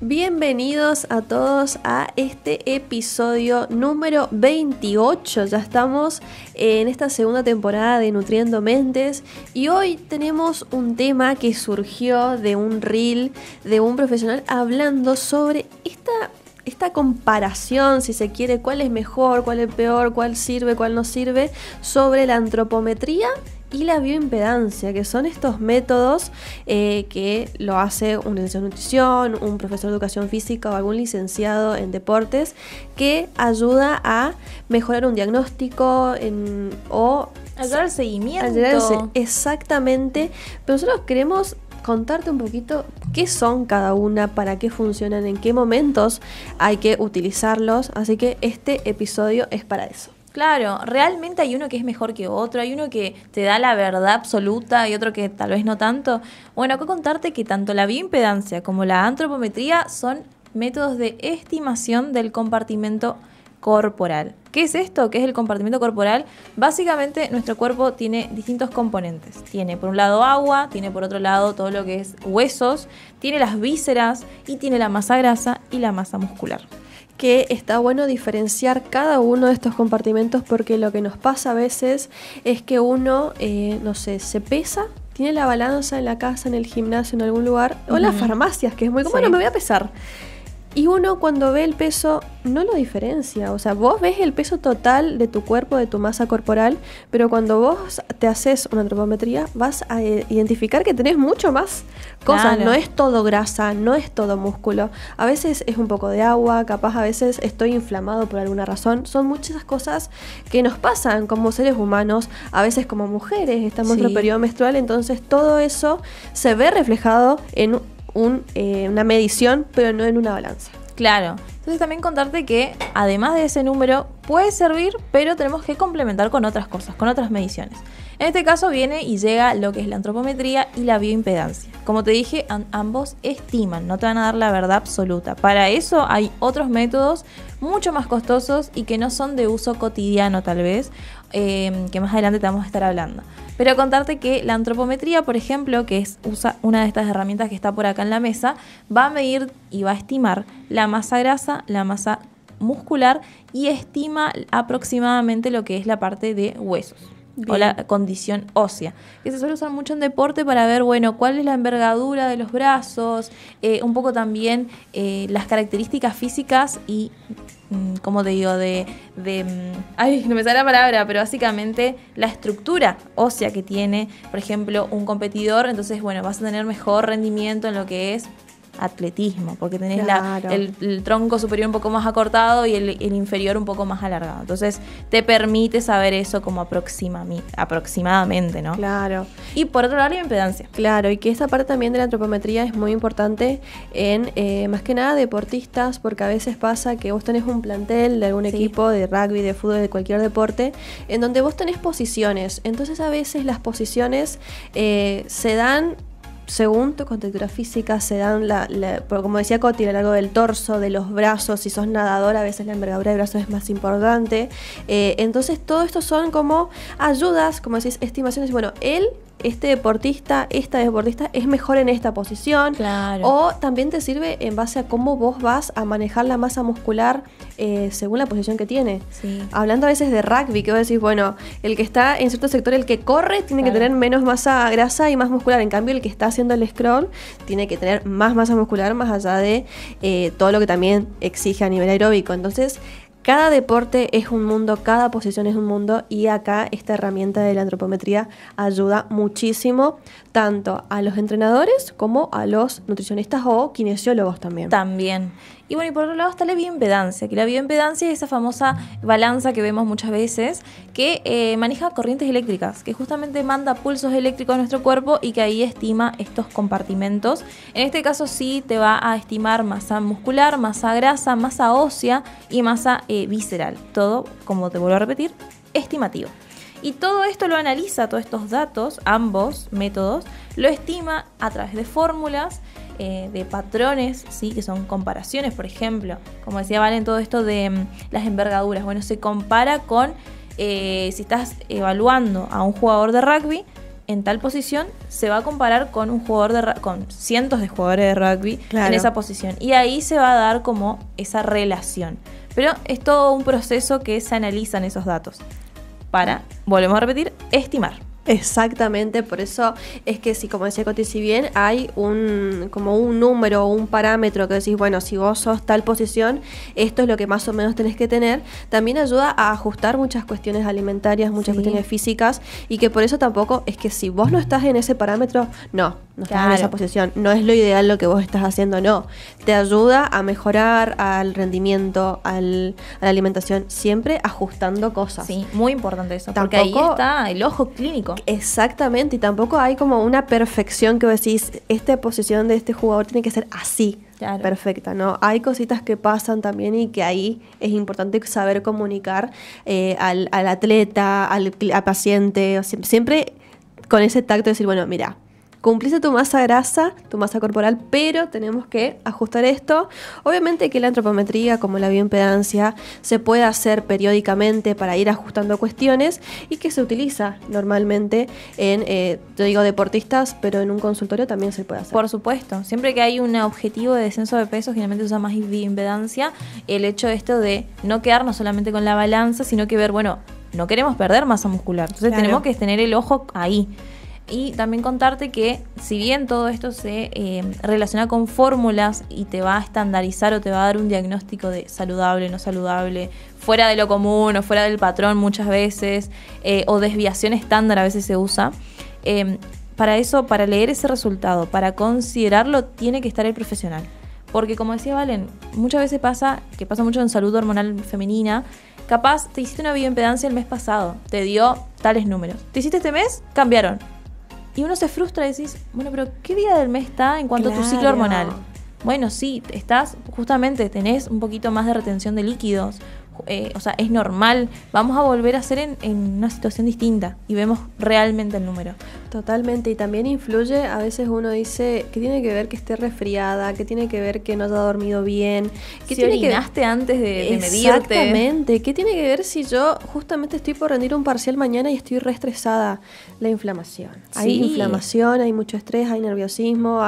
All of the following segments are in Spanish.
Bienvenidos a todos a este episodio número 28. Ya estamos en esta segunda temporada de Nutriendo Mentes y hoy tenemos un tema que surgió de un reel de un profesional hablando sobre esta comparación, si se quiere, cuál es mejor, cuál es peor, cuál sirve, cuál no sirve, sobre la antropometría y la bioimpedancia, que son estos métodos que lo hace un licenciado en nutrición, un profesor de educación física o algún licenciado en deportes, que ayuda a mejorar un diagnóstico o ayudar al seguimiento. Exactamente, pero nosotros queremos contarte un poquito qué son cada una, para qué funcionan, en qué momentos hay que utilizarlos, así que este episodio es para eso. Claro, realmente hay uno que es mejor que otro, hay uno que te da la verdad absoluta y otro que tal vez no tanto. Bueno, acá contarte que tanto la bioimpedancia como la antropometría son métodos de estimación del compartimento corporal. ¿Qué es esto? ¿Qué es el compartimento corporal? Básicamente nuestro cuerpo tiene distintos componentes. Tiene por un lado agua, tiene por otro lado todo lo que es huesos, tiene las vísceras y tiene la masa grasa y la masa muscular. Que está bueno diferenciar cada uno de estos compartimentos, porque lo que nos pasa a veces es que uno, se pesa, tiene la balanza en la casa, en el gimnasio, en algún lugar, o en las farmacias, que es muy como, bueno, me voy a pesar. Y uno cuando ve el peso no lo diferencia, o sea, vos ves el peso total de tu cuerpo, de tu masa corporal, pero cuando vos te haces una antropometría vas a identificar que tenés mucho más cosas, Claro. No es todo grasa, no es todo músculo, a veces es un poco de agua, capaz a veces estoy inflamado por alguna razón, son muchas cosas que nos pasan como seres humanos, a veces como mujeres, estamos en nuestro periodo menstrual, entonces todo eso se ve reflejado en una medición, pero no en una balanza. Claro. Entonces también contarte que además de ese número puede servir, pero tenemos que complementar con otras cosas, con otras mediciones. En este caso viene y llega lo que es la antropometría y la bioimpedancia. Como te dije, ambos estiman, no te van a dar la verdad absoluta. Para eso hay otros métodos mucho más costosos y que no son de uso cotidiano tal vez, que más adelante te vamos a estar hablando. Pero contarte que la antropometría, por ejemplo, que usa una de estas herramientas que está por acá en la mesa, va a medir y va a estimar la masa grasa, la masa muscular y estima aproximadamente lo que es la parte de huesos. Bien. O la condición ósea, que se suele usar mucho en deporte para ver, bueno, cuál es la envergadura de los brazos, un poco también las características físicas y, como te digo, ay, no me sale la palabra, pero básicamente la estructura ósea que tiene, por ejemplo, un competidor. Entonces, bueno, vas a tener mejor rendimiento en lo que es atletismo, porque tenés claro. el tronco superior un poco más acortado y el inferior un poco más alargado. Entonces te permite saber eso como aproximadamente, ¿no? Claro. Y por otro lado, la impedancia. Claro, y que esta parte también de la antropometría es muy importante en, más que nada, deportistas, porque a veces pasa que vos tenés un plantel de algún equipo de rugby, de fútbol, de cualquier deporte, en donde vos tenés posiciones. Entonces a veces las posiciones se dan según tu contextura física, se dan como decía Coti, a lo largo del torso, de los brazos. Si sos nadador, a veces la envergadura de brazos es más importante. Entonces todo esto son como ayudas, como decís, estimaciones. Bueno, este deportista, esta deportista es mejor en esta posición. Claro. O también te sirve en base a cómo vos vas a manejar la masa muscular según la posición que tiene. Sí. Hablando a veces de rugby, que vos decís, bueno, el que está en cierto sector, el que corre, tiene que tener menos masa grasa y más muscular. En cambio, el que está haciendo el scroll tiene que tener más masa muscular, más allá de todo lo que también exige a nivel aeróbico. Entonces, cada deporte es un mundo, cada posición es un mundo, y acá esta herramienta de la antropometría ayuda muchísimo tanto a los entrenadores como a los nutricionistas o kinesiólogos también. También. Y bueno, y por otro lado está la bioimpedancia, que la bioimpedancia es esa famosa balanza que vemos muchas veces que maneja corrientes eléctricas, que justamente manda pulsos eléctricos a nuestro cuerpo y que ahí estima estos compartimentos. En este caso sí te va a estimar masa muscular, masa grasa, masa ósea y masa visceral. Todo, como te vuelvo a repetir, estimativo. Y todo esto lo analiza, todos estos datos, ambos métodos, lo estima a través de fórmulas, de patrones, ¿sí? Que son comparaciones, por ejemplo, como decía Valen, todo esto de las envergaduras. Bueno, se compara con si estás evaluando a un jugador de rugby, en tal posición se va a comparar con un jugador con cientos de jugadores de rugby Claro. en esa posición. Y ahí se va a dar como esa relación. Pero es todo un proceso que se analizan esos datos para, volvemos a repetir, estimar. Exactamente, por eso es que si, como decía Coti, si bien hay como un número o un parámetro que decís, bueno, si vos sos tal posición, esto es lo que más o menos tenés que tener, también ayuda a ajustar muchas cuestiones alimentarias, muchas cuestiones físicas, y que por eso tampoco es que si vos no estás en ese parámetro, no estás en esa posición, no es lo ideal lo que vos estás haciendo, no. Te ayuda a mejorar al rendimiento, a la alimentación, siempre ajustando cosas. Sí, muy importante eso, porque ahí está el ojo clínico. Exactamente, y tampoco hay como una perfección que vos decís, esta posición de este jugador tiene que ser así, Claro. perfecta, ¿no? Hay cositas que pasan también y que ahí es importante saber comunicar al atleta, al paciente, siempre con ese tacto de decir, bueno, mira, cumpliste tu masa grasa, tu masa corporal, pero tenemos que ajustar esto. Obviamente que la antropometría, como la bioimpedancia, se puede hacer periódicamente para ir ajustando cuestiones y que se utiliza normalmente en, yo digo deportistas, pero en un consultorio también se puede hacer. Por supuesto, siempre que hay un objetivo de descenso de peso, generalmente se usa más bioimpedancia. El hecho de esto de no quedarnos solamente con la balanza, sino que ver, bueno, no queremos perder masa muscular, entonces Claro. tenemos que tener el ojo ahí. Y también contarte que si bien todo esto se relaciona con fórmulas y te va a estandarizar o te va a dar un diagnóstico de saludable, no saludable, fuera de lo común o fuera del patrón muchas veces, o desviación estándar a veces se usa, para eso, para leer ese resultado, para considerarlo, tiene que estar el profesional. Porque como decía Valen, muchas veces pasa mucho en salud hormonal femenina. Capaz te hiciste una bioimpedancia el mes pasado, te dio tales números. Te hiciste este mes, cambiaron. Y uno se frustra y decís, bueno, pero ¿qué día del mes está en cuanto a tu ciclo hormonal? Bueno, sí, tenés un poquito más de retención de líquidos, o sea, es normal, vamos a volver a hacer en una situación distinta y vemos realmente el número. Totalmente, y también influye, a veces uno dice que tiene que ver que esté resfriada, que tiene que ver que no haya dormido bien, que si tiene orinaste antes de medirte. Exactamente, ¿qué tiene que ver si yo justamente estoy por rendir un parcial mañana y estoy re estresada? La inflamación. Hay Sí. inflamación, hay mucho estrés, hay nerviosismo,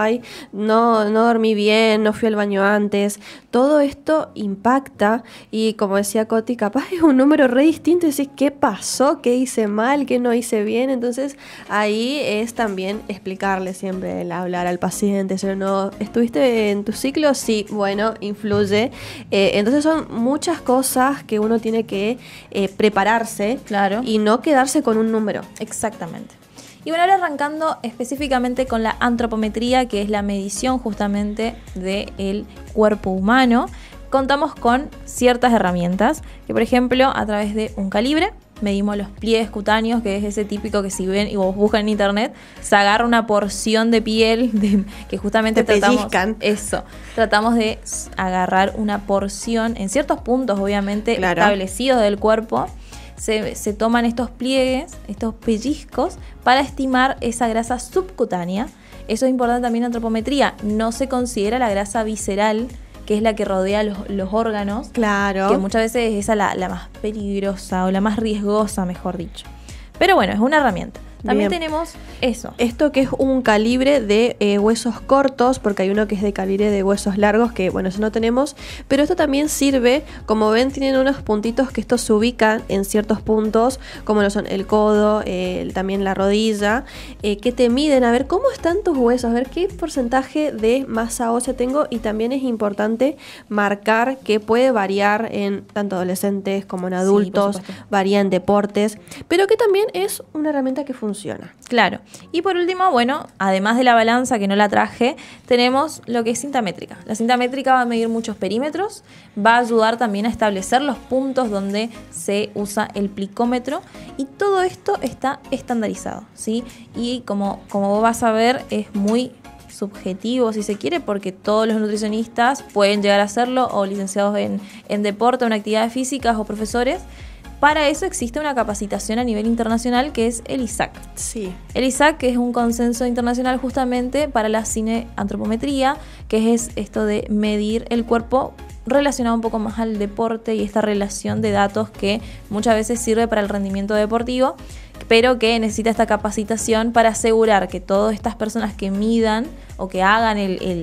no dormí bien, no fui al baño antes. Todo esto impacta y como decía Coti, capaz es un número re distinto y decís, ¿qué pasó? ¿Qué hice mal? ¿Qué no hice bien? Entonces ahí es también explicarle siempre, el hablar al paciente, si no, ¿estuviste en tu ciclo? Sí, bueno, influye. Entonces son muchas cosas que uno tiene que prepararse, Claro. y no quedarse con un número. Exactamente. Y bueno, ahora arrancando específicamente con la antropometría, que es la medición justamente del cuerpo humano, contamos con ciertas herramientas, que por ejemplo, a través de un calibre, medimos los pliegues cutáneos, que es ese típico que si ven y vos buscan en internet, se agarra una porción de piel que justamente Te tratamos de agarrar una porción en ciertos puntos, obviamente, Claro. establecidos del cuerpo. Se toman estos pliegues, estos pellizcos, para estimar esa grasa subcutánea. Eso es importante también en antropometría. No se considera la grasa visceral, que es la que rodea los órganos. Claro. Que muchas veces es esa la más peligrosa o la más riesgosa, mejor dicho. Pero bueno, es una herramienta. También Bien. tenemos eso. Esto que es un calibre de huesos cortos, porque hay uno que es de calibre de huesos largos, que bueno, eso no tenemos, pero esto también sirve, como ven, tienen unos puntitos que estos se ubican en ciertos puntos, como lo son el codo, también la rodilla, que te miden a ver cómo están tus huesos, a ver qué porcentaje de masa ósea tengo, y también es importante marcar que puede variar en tanto adolescentes como en adultos, supuesto. varía en deportes, pero que también es una herramienta que funciona. Claro. Y por último, bueno, además de la balanza, que no la traje, tenemos lo que es cinta métrica. La cinta métrica va a medir muchos perímetros, va a ayudar también a establecer los puntos donde se usa el plicómetro, y todo esto está estandarizado, ¿sí? Y como vos vas a ver, es muy subjetivo, si se quiere, porque todos los nutricionistas pueden llegar a hacerlo, o licenciados en deporte o en actividades físicas, o profesores. Para eso existe una capacitación a nivel internacional, que es el ISAC. Sí. El ISAC, que es un consenso internacional justamente para la cineantropometría, que es esto de medir el cuerpo relacionado un poco más al deporte y esta relación de datos que muchas veces sirve para el rendimiento deportivo, pero que necesita esta capacitación para asegurar que todas estas personas que midan o que hagan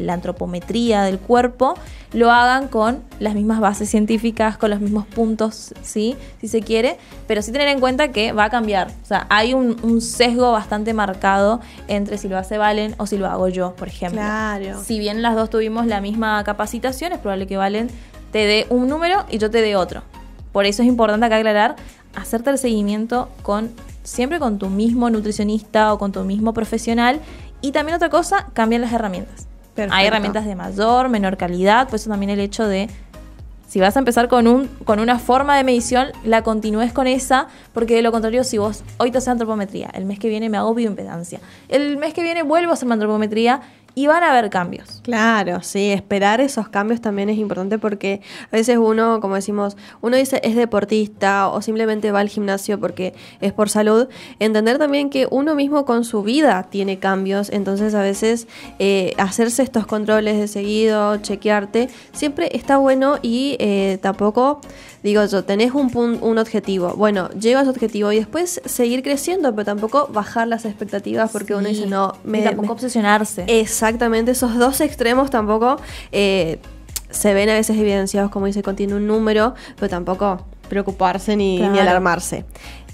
la antropometría del cuerpo, lo hagan con las mismas bases científicas, con los mismos puntos, ¿sí? Si se quiere, pero sí tener en cuenta que va a cambiar. O sea, hay un sesgo bastante marcado entre si lo hace Valen o si lo hago yo, por ejemplo. Claro. Si bien las dos tuvimos la misma capacitación, es probable que Valen te dé un número y yo te dé otro. Por eso es importante acá aclarar, hacerte el seguimiento siempre con tu mismo nutricionista o con tu mismo profesional. Y también otra cosa, cambian las herramientas. Perfecto. Hay herramientas de mayor, menor calidad, por eso también el hecho de, si vas a empezar con una forma de medición, la continúes con esa, porque de lo contrario, si vos hoy te haces antropometría, el mes que viene me hago bioimpedancia, el mes que viene vuelvo a hacer antropometría, y van a haber cambios. Claro, sí, esperar esos cambios también es importante porque a veces uno, como decimos, uno dice es deportista o simplemente va al gimnasio porque es por salud. Entender también que uno mismo con su vida tiene cambios, entonces a veces hacerse estos controles de seguido, chequearte, siempre está bueno y tampoco, digo yo, tenés un objetivo. Bueno, llego a ese objetivo y después seguir creciendo, pero tampoco bajar las expectativas porque uno dice no, tampoco obsesionarse. Exactamente, esos dos extremos tampoco se ven a veces evidenciados, como dice, contiene un número, pero tampoco preocuparse ni alarmarse.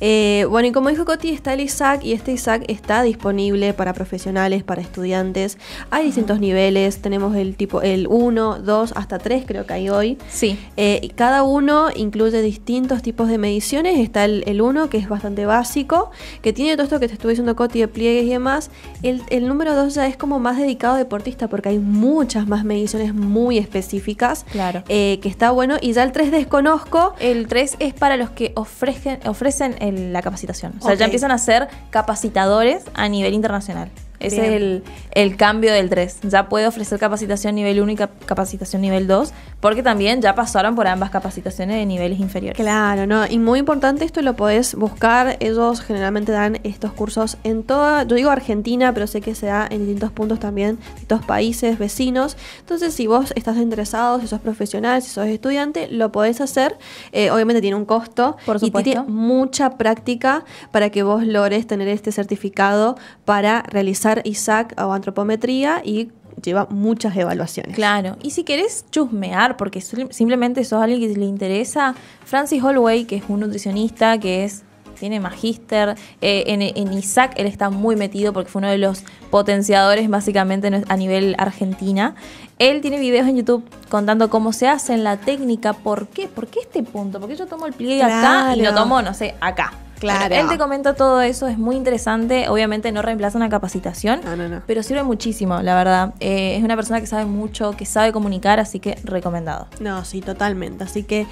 Bueno, y como dijo Coti, está el ISAC y este ISAC está disponible para profesionales, para estudiantes. Hay distintos niveles, tenemos el tipo el 1, 2, hasta 3 creo que hay hoy. Sí. Y cada uno incluye distintos tipos de mediciones. Está el 1 que es bastante básico, que tiene todo esto que te estuve diciendo Coti de pliegues y demás. El número 2 ya es como más dedicado a deportista porque hay muchas más mediciones muy específicas. Claro. Que está bueno. Y ya el 3 desconozco. El 3 es para los que ofrecen la capacitación. O sea, Ok. ya empiezan a ser capacitadores a nivel internacional. Ese Bien. es el cambio del 3. Ya puede ofrecer capacitación nivel 1 y capacitación nivel 2, porque también ya pasaron por ambas capacitaciones de niveles inferiores. Claro, ¿no? Y muy importante, esto lo podés buscar. Ellos generalmente dan estos cursos en toda, yo digo Argentina, pero sé que se da en distintos puntos también, distintos países vecinos. Entonces, si vos estás interesado, si sos profesional, si sos estudiante, lo podés hacer. Obviamente tiene un costo. Por supuesto. Y tiene mucha práctica para que vos logres tener este certificado para realizar ISAC o antropometría y lleva muchas evaluaciones. Claro, y si querés chusmear, porque simplemente sos alguien que le interesa, Francis Holloway, que es un nutricionista, tiene magíster, en ISAC él está muy metido porque fue uno de los potenciadores básicamente a nivel Argentina. Él tiene videos en YouTube contando cómo se hace en la técnica, ¿por qué? ¿Por qué este punto? ¿Por qué yo tomo el pliegue acá y lo tomo, no sé, acá? Claro. Bueno, él te comenta todo eso, es muy interesante. Obviamente no reemplaza una capacitación, No. pero sirve muchísimo, la verdad. Es una persona que sabe mucho, que sabe comunicar, así que recomendado. No, sí, totalmente. Así que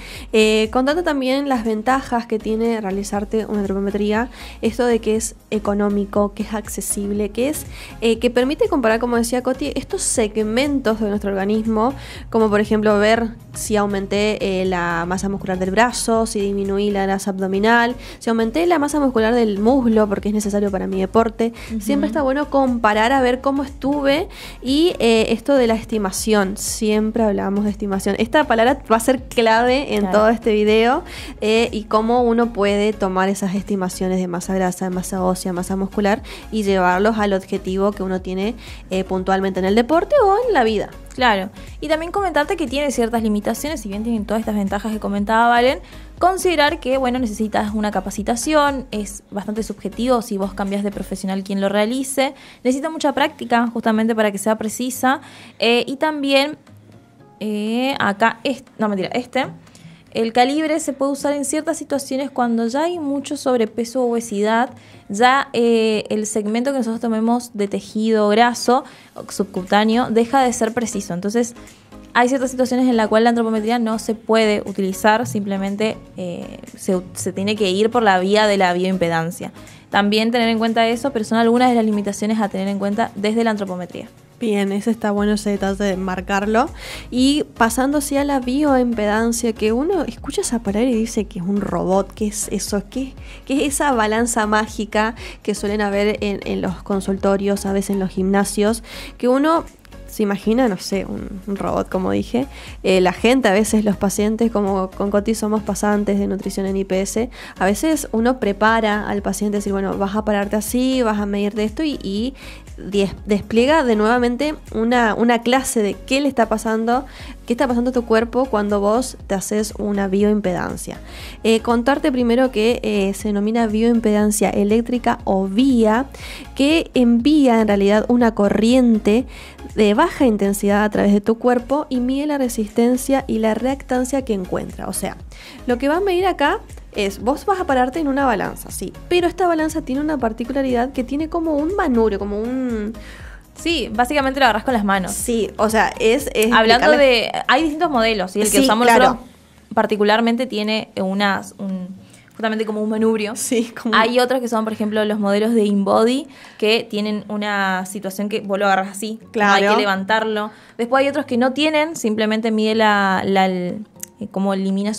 contando también las ventajas que tiene realizarte una antropometría, esto de que es económico, que es accesible, que permite comparar, como decía Coti, estos segmentos de nuestro organismo, como por ejemplo ver si aumenté la masa muscular del brazo, si disminuí la grasa abdominal, si aumenté la masa muscular del muslo, porque es necesario para mi deporte. Siempre está bueno comparar a ver cómo estuve. Y esto de la estimación, siempre hablamos de estimación. Esta palabra va a ser clave en todo este video, y cómo uno puede tomar esas estimaciones de masa grasa, de masa ósea, masa muscular y llevarlos al objetivo que uno tiene puntualmente en el deporte o en la vida. Claro, y también comentarte que tiene ciertas limitaciones, si bien tienen todas estas ventajas que comentaba Valen, considerar que, bueno, necesitas una capacitación, es bastante subjetivo si vos cambias de profesional quien lo realice, necesita mucha práctica justamente para que sea precisa, y también, acá, el calibre se puede usar en ciertas situaciones cuando ya hay mucho sobrepeso o obesidad, ya el segmento que nosotros tomemos de tejido graso subcutáneo deja de ser preciso. Entonces hay ciertas situaciones en las cuales la antropometría no se puede utilizar, simplemente se tiene que ir por la vía de la bioimpedancia. También tener en cuenta eso, pero son algunas de las limitaciones a tener en cuenta desde la antropometría. Bien, ese está bueno, ese detalle de marcarlo. Y pasando así a la bioimpedancia, que uno escucha esa palabra y dice que es un robot, ¿qué es eso? ¿Qué es esa balanza mágica que suelen haber en los consultorios, a veces en los gimnasios? Que uno se imagina, no sé, un robot, como dije. La gente, a veces los pacientes, como con Coti somos pasantes de nutrición en IPS, a veces uno prepara al paciente, decir, bueno, vas a pararte así, vas a medir de esto y despliega de nuevamente una clase de qué le está pasando, qué está pasando a tu cuerpo cuando vos te haces una bioimpedancia. Contarte primero que se denomina bioimpedancia eléctrica o vía, que envía en realidad una corriente de baja intensidad a través de tu cuerpo y mide la resistencia y la reactancia que encuentra. O sea, lo que va a medir acá es, vos vas a pararte en una balanza, sí, pero esta balanza tiene una particularidad que tiene como un manubrio, como un... Sí, básicamente lo agarrás con las manos. Sí, o sea, es hablando de... Hay distintos modelos, y el que usamos nosotros particularmente tiene justamente como un manubrio. Sí, como... Hay otros que son, por ejemplo, los modelos de InBody, que tienen una situación que vos lo agarras así, claro. No hay que levantarlo. Después hay otros que no tienen, simplemente mide cómo elimina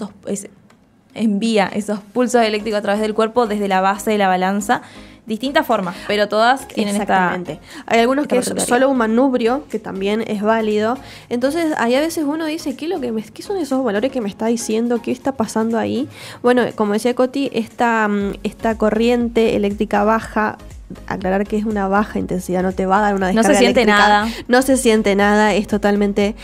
envía esos pulsos eléctricos a través del cuerpo desde la base de la balanza. Distintas formas, pero todas tienen exactamente. Hay algunos que es solo un manubrio, que también es válido. Entonces, ahí a veces uno dice, ¿qué son esos valores que me está diciendo? ¿Qué está pasando ahí? Bueno, como decía Coti, esta corriente eléctrica baja, aclarar que es una baja intensidad, no te va a dar una descarga eléctrica. No se siente nada, es totalmente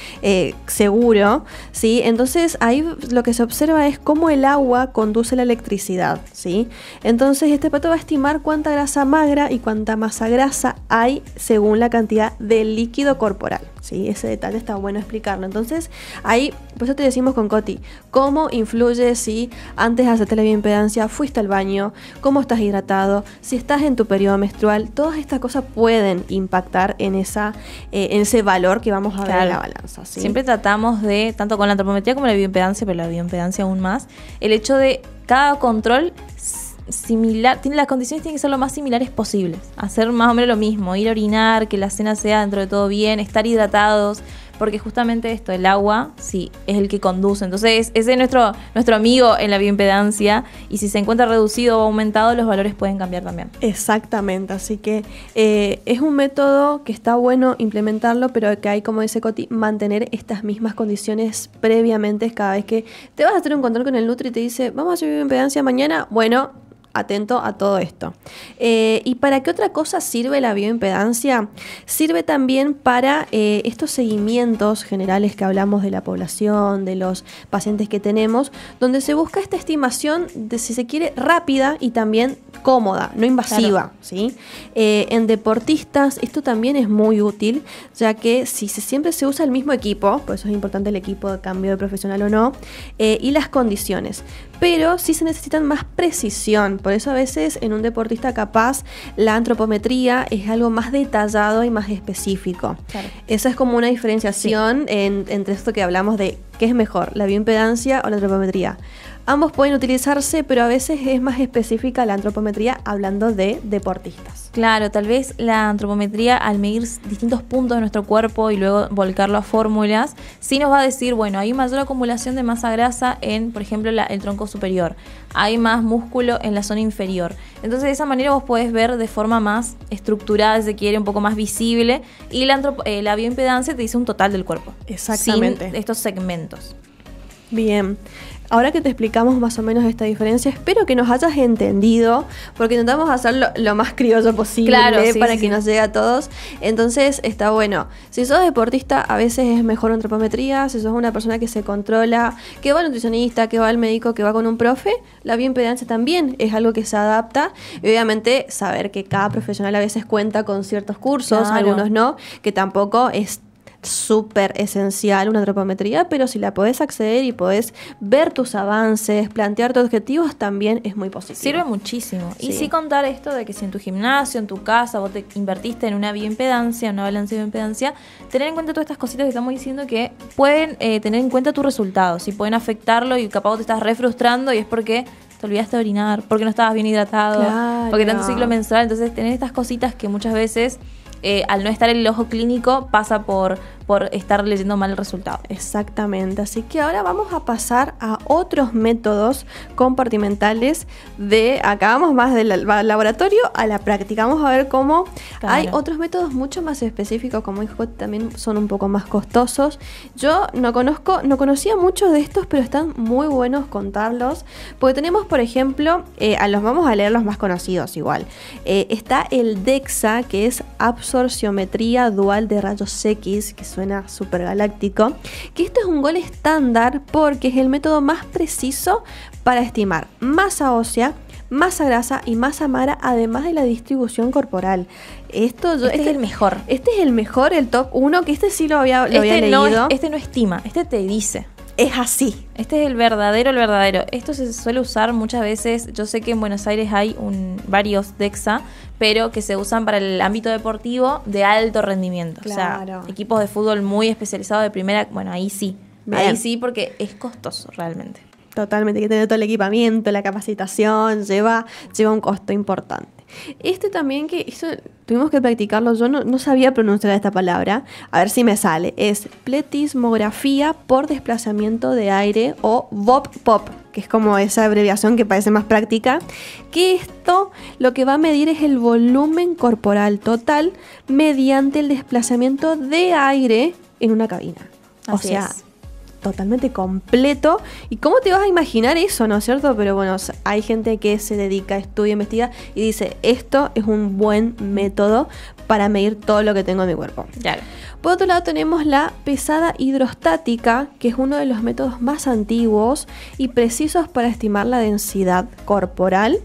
seguro, ¿sí? Entonces ahí lo que se observa es cómo el agua conduce la electricidad, ¿sí? Entonces este aparato va a estimar cuánta grasa magra y cuánta masa grasa hay según la cantidad de líquido corporal, ¿sí? Ese detalle está bueno explicarlo. Entonces ahí, por eso te decimos con Coti, cómo influye si antes de hacerte la bioimpedancia fuiste al baño, cómo estás hidratado, si estás en tu periodo menstrual, todas estas cosas pueden impactar en ese valor que vamos a ver en la balanza, ¿sí? Siempre tratamos de, tanto con la antropometría como la bioimpedancia, pero la bioimpedancia aún más, el hecho de cada control similar, las condiciones tienen que ser lo más similares posibles, hacer más o menos lo mismo, ir a orinar, que la cena sea dentro de todo bien, estar hidratados, porque justamente esto, el agua, sí, es el que conduce. Entonces, ese es nuestro amigo en la bioimpedancia, y si se encuentra reducido o aumentado, los valores pueden cambiar también. Exactamente, así que es un método que está bueno implementarlo, pero que hay, como dice Coti, mantener estas mismas condiciones previamente cada vez que te vas a hacer un control con el Nutri y te dice, vamos a hacer bioimpedancia mañana, bueno, atento a todo esto. ¿Y para qué otra cosa sirve la bioimpedancia? Sirve también para estos seguimientos generales que hablamos de la población, de los pacientes que tenemos, donde se busca esta estimación de, si se quiere, rápida y también cómoda, no invasiva, claro. ¿Sí? En deportistas esto también es muy útil, ya que siempre se usa el mismo equipo, por eso es importante el equipo de cambio de profesional o no, y las condiciones. Pero sí se necesitan más precisión, por eso a veces en un deportista capaz la antropometría es algo más detallado y más específico. Claro. Esa es como una diferenciación entre esto que hablamos de qué es mejor, la bioimpedancia o la antropometría. Ambos pueden utilizarse, pero a veces es más específica la antropometría hablando de deportistas. Claro, tal vez la antropometría, al medir distintos puntos de nuestro cuerpo y luego volcarlo a fórmulas, sí nos va a decir, bueno, hay mayor acumulación de masa grasa en, por ejemplo, el tronco superior. Hay más músculo en la zona inferior. Entonces, de esa manera vos podés ver de forma más estructurada, si se quiere, un poco más visible. Y la bioimpedancia te dice un total del cuerpo. Exactamente. Sin estos segmentos. Bien. Ahora que te explicamos más o menos esta diferencia, espero que nos hayas entendido, porque intentamos hacerlo lo más criollo posible, claro, para que nos llegue a todos. Entonces está bueno. Si sos deportista, a veces es mejor antropometría. Si sos una persona que se controla, que va al nutricionista, que va al médico, que va con un profe, la bioimpedancia también es algo que se adapta. Y obviamente saber que cada profesional a veces cuenta con ciertos cursos, claro. Algunos no, que tampoco es súper esencial una antropometría, pero si la podés acceder y podés ver tus avances, plantear tus objetivos, también es muy positivo. Sirve muchísimo. Sí. Y sí contar esto de que si en tu gimnasio, en tu casa, vos te invertiste en una bioimpedancia, una balanza de bioimpedancia, tener en cuenta todas estas cositas que estamos diciendo que pueden tener en cuenta tus resultados y pueden afectarlo, y capaz vos te estás re frustrando y es porque te olvidaste de orinar, porque no estabas bien hidratado, claro. Porque tanto ciclo menstrual. Entonces tener estas cositas que muchas veces al no estar en el ojo clínico pasa por por estar leyendo mal el resultado. Exactamente, así que ahora vamos a pasar a otros métodos compartimentales de, acá vamos más del laboratorio a la práctica, vamos a ver cómo hay otros métodos mucho más específicos, como dijo, también son un poco más costosos. Yo no conocía muchos de estos, pero están muy buenos contarlos, porque tenemos, por ejemplo, vamos a leer los más conocidos igual. Está el DEXA, que es absorciometría dual de rayos X, que suena súper galáctico, que esto es un gol estándar porque es el método más preciso para estimar masa ósea, masa grasa y masa magra, además de la distribución corporal. Este es el mejor. Este es el mejor, el top 1, que este sí lo había leído. Este no estima, este te dice. Es así. Este es el verdadero. Esto se suele usar muchas veces. Yo sé que en Buenos Aires hay varios DEXA, pero que se usan para el ámbito deportivo de alto rendimiento. Claro. O sea, equipos de fútbol muy especializados de primera. Bueno, ahí sí. Bien. Ahí sí, porque es costoso realmente. Totalmente, hay que tener todo el equipamiento, la capacitación, lleva un costo importante. Este también, que eso tuvimos que practicarlo, yo no sabía pronunciar esta palabra, a ver si me sale, es pletismografía por desplazamiento de aire, o VOP-POP, que es como esa abreviación que parece más práctica, que esto lo que va a medir es el volumen corporal total mediante el desplazamiento de aire en una cabina. Así es. Totalmente completo. ¿Y cómo te vas a imaginar eso, no es cierto? Pero bueno, hay gente que se dedica, estudia, investiga y dice, esto es un buen método para medir todo lo que tengo en mi cuerpo. Claro. Por otro lado tenemos la pesada hidrostática, que es uno de los métodos más antiguos y precisos para estimar la densidad corporal,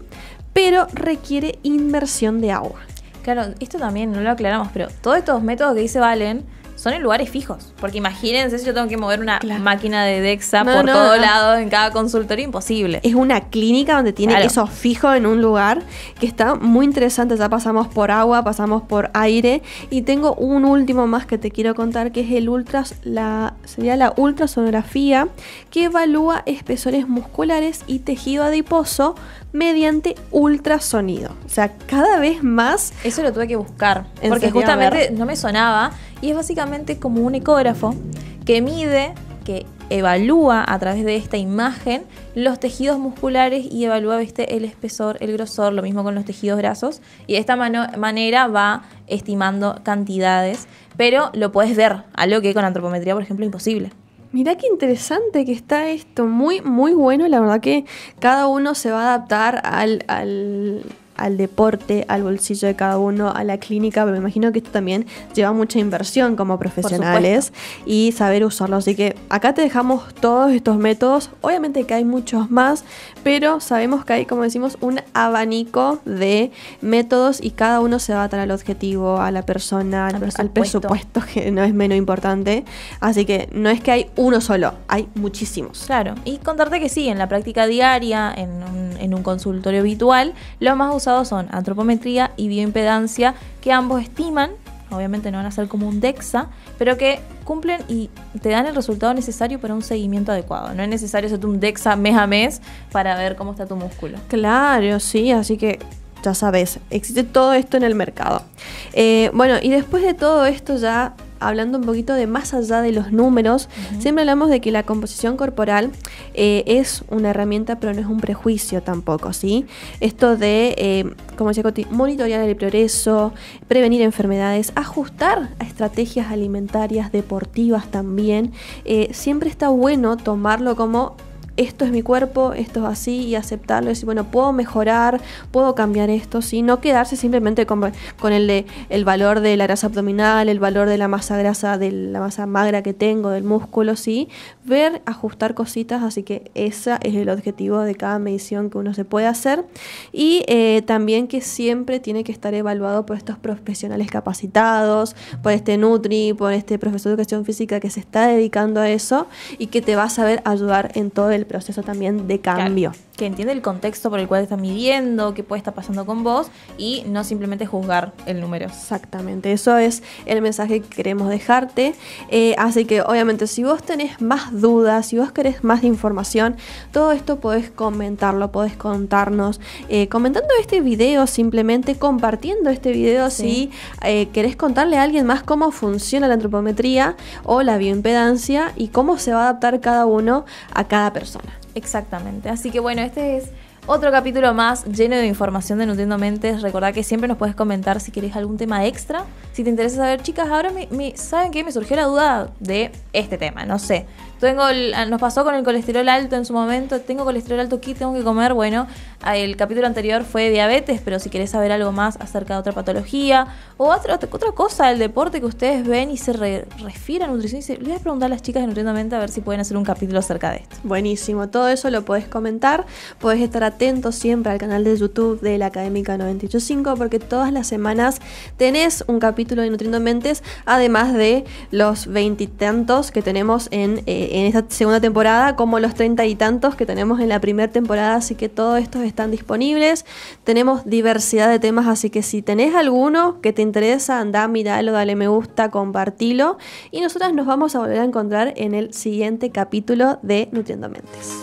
pero requiere inmersión de agua. Claro, esto también no lo aclaramos, pero todos estos métodos que dice Valen son en lugares fijos. Porque imagínense si yo tengo que mover una máquina de DEXA por todo lado en cada consultorio, imposible. Es una clínica donde tiene eso fijo en un lugar, que está muy interesante. Ya pasamos por agua, pasamos por aire, y tengo un último más que te quiero contar, que es sería la ultrasonografía, que evalúa espesores musculares y tejido adiposo mediante ultrasonido. O sea, cada vez más. Eso lo tuve que buscar, porque justamente no me sonaba. Y es básicamente como un ecógrafo que mide, que evalúa a través de esta imagen los tejidos musculares y evalúa, ¿viste?, el espesor, el grosor, lo mismo con los tejidos grasos. Y de esta manera va estimando cantidades, pero lo puedes ver, algo que con antropometría, por ejemplo, es imposible. Mirá qué interesante que está esto, muy, muy bueno. La verdad que cada uno se va a adaptar al deporte, al bolsillo de cada uno, a la clínica, pero me imagino que esto también lleva mucha inversión como profesionales y saber usarlo. Así que acá te dejamos todos estos métodos. Obviamente que hay muchos más, pero sabemos que hay, como decimos, un abanico de métodos y cada uno se va a adaptar al objetivo, a la persona, al presupuesto, que no es menos importante. Así que no es que hay uno solo, hay muchísimos. Claro, y contarte que sí, en la práctica diaria, en un consultorio habitual, los más usados son antropometría y bioimpedancia, que ambos estiman, obviamente no van a ser como un DEXA, pero que cumplen y te dan el resultado necesario para un seguimiento adecuado. No es necesario hacerte un DEXA mes a mes para ver cómo está tu músculo. Claro, sí, así que ya sabes, existe todo esto en el mercado. Bueno, y después de todo esto, ya hablando un poquito de más allá de los números, siempre hablamos de que la composición corporal es una herramienta, pero no es un prejuicio tampoco, ¿sí? Esto de, como decía Coti, monitorear el progreso, prevenir enfermedades, ajustar a estrategias alimentarias, deportivas también. Siempre está bueno tomarlo como: esto es mi cuerpo, esto es así, y aceptarlo y decir, bueno, puedo mejorar, puedo cambiar esto, ¿sí? No quedarse simplemente con el valor de la grasa abdominal, el valor de la masa grasa, de la masa magra que tengo, del músculo, ¿sí? Ver, ajustar cositas, así que ese es el objetivo de cada medición que uno se puede hacer. Y también que siempre tiene que estar evaluado por estos profesionales capacitados, por este Nutri, por este profesor de educación física que se está dedicando a eso y que te va a saber ayudar en todo el el proceso también de cambio. Claro, que entiende el contexto por el cual estás midiendo, qué puede estar pasando con vos y no simplemente juzgar el número. Exactamente, eso es el mensaje que queremos dejarte. Así que obviamente si vos tenés más dudas, si vos querés más información, todo esto podés comentarlo, podés contarnos, comentando este video, simplemente compartiendo este video. Sí. Si querés contarle a alguien más cómo funciona la antropometría o la bioimpedancia y cómo se va a adaptar cada uno a cada persona. Exactamente, así que bueno, este es otro capítulo más lleno de información de Nutriendo Mentes. Recordá que siempre nos puedes comentar si querés algún tema extra. Si te interesa saber, chicas, ahora ¿saben qué? Me surgió la duda de este tema, no sé. Nos pasó con el colesterol alto en su momento. Tengo colesterol alto, ¿qué tengo que comer? Bueno, el capítulo anterior fue diabetes, pero si querés saber algo más acerca de otra patología o otra cosa del deporte que ustedes ven y se refiere a nutrición, les voy a preguntar a las chicas de Nutriendo Mente a ver si pueden hacer un capítulo acerca de esto. Buenísimo, todo eso lo podés comentar, podés estar atento siempre al canal de YouTube de la Académica 985 porque todas las semanas tenés un capítulo de Nutriendo Mentes, además de los 20 y tantos que tenemos en esta segunda temporada, como los 30 y tantos que tenemos en la primera temporada, así que todos estos están disponibles. Tenemos diversidad de temas, así que si tenés alguno que te interesa, andá, miralo, dale me gusta, compartilo y nosotras nos vamos a volver a encontrar en el siguiente capítulo de Nutriendo Mentes.